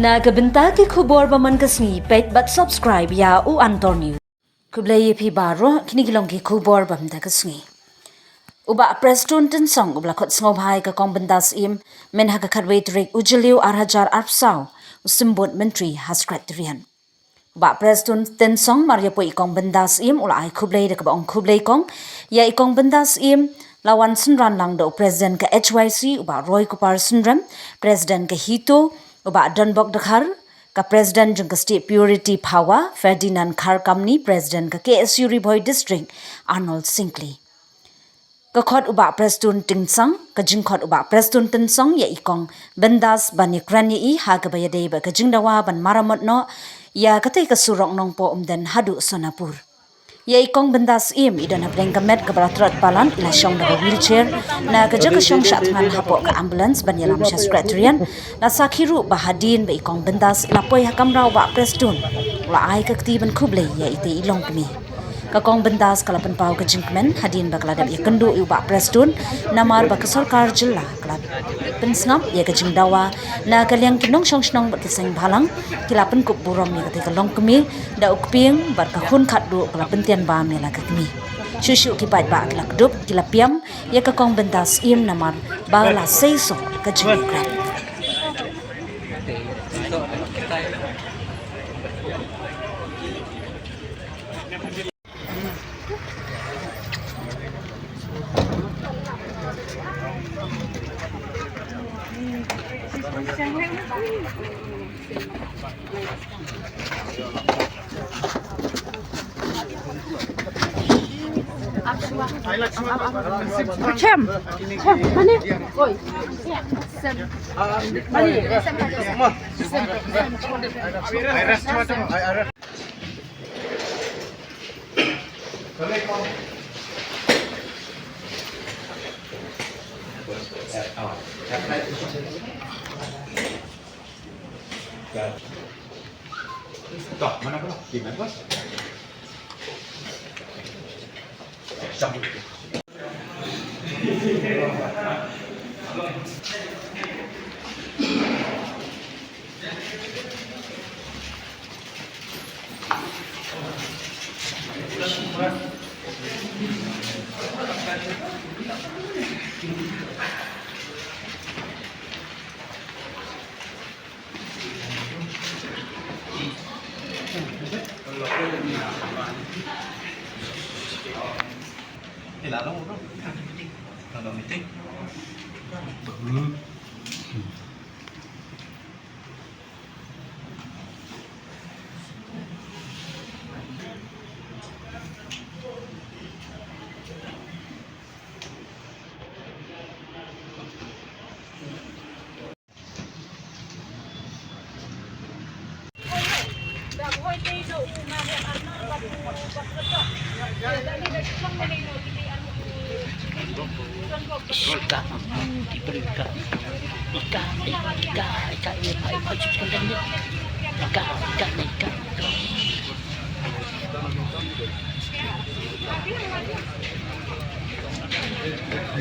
Na gabenta ki khubor baman kasngi pet but subscribe ya u antor news. Kublai phi baro kini kilong ki khubor bamda kasngi. Uba prestun tin song ubla khot sngo bhai ka kong bendas im men ha ka kharwei trek ujeliu arhajar arpsau usimbot menteri haskrat trian. Uba prestun tin song maria po ikong bendas im ula ai kublai de ka bong kublai kong ya ikong bendas im lawan sunran lang do president ka HYC uba Roy Kupar Sunram president ka Hito uba Donbok Dakhar ka president jung ka state purity Phawa Ferdinand Khar Kamni president ka KSU Riboy district Arnold Sinkley ka khot uba prestun tingsang ka jingkhot uba prestun tinsong ya ikong bendas banikran i ha ka bayade ba ka jingdawa ban maramot no ya katai ka surok nong po umden hadu Sonapur ya ikong bendas im idan habreng kamet ka baratrat palan ila syong da wheelchair na ka jaga syong syatman hapo ka ambulance ban yalam secretarian la sakhiru bahadin ba ikong bendas ila poi hakam raw ba prestun la ai ka kti ban khublei ya ite ilong kmi ka kong bendas kalapan pau ka jingkmen hadin ba kala dab ya kendu yu ba prestun namar ba ka sarkar jilla kala pensngap ya ka jingdawa na kalyang kinong syong snong ba kiseng bhalang kilapan kup burom ya ka long kmi da ukping bar ka khun khat du kala pentian ba me la ka kmi shushu ki pai ba kala kdup kila piam ya ka kong bendas im namar ba la seiso ka jingkran Cem, mana? Oi, Toh, mana pula? Gimana bos? Sambut. Lalu bro, kalau meeting, Ika, diberikan ika ini apa sebenarnya ika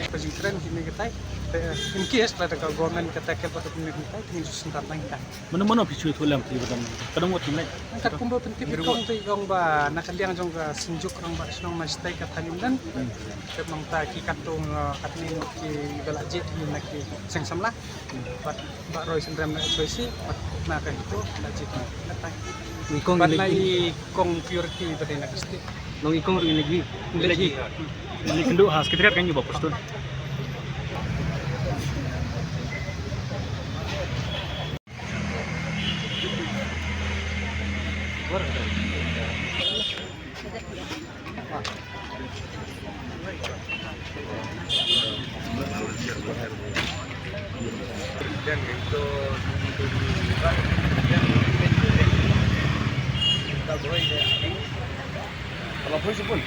Pagintran kini kita in case pada government kata ke pada pemerintah ini sentat langka. Mana-mana bisu itu lam ti betam. Kadang waktu naik. Angkat kumpul penting kong tu kong ba nakaliang jong ka sinjuk rong ba snong mastai ka talindan. Memang ta ki katung katni ki belajit ni nak ki seng samlah. Ba roy sendram nak soisi na ka itu belajit natai. Ikong nai kong purity pada nak sti. Long ikong ring lagi. Lagi. Ini kendo has kita kan juga postun. dan itu kalau boleh pun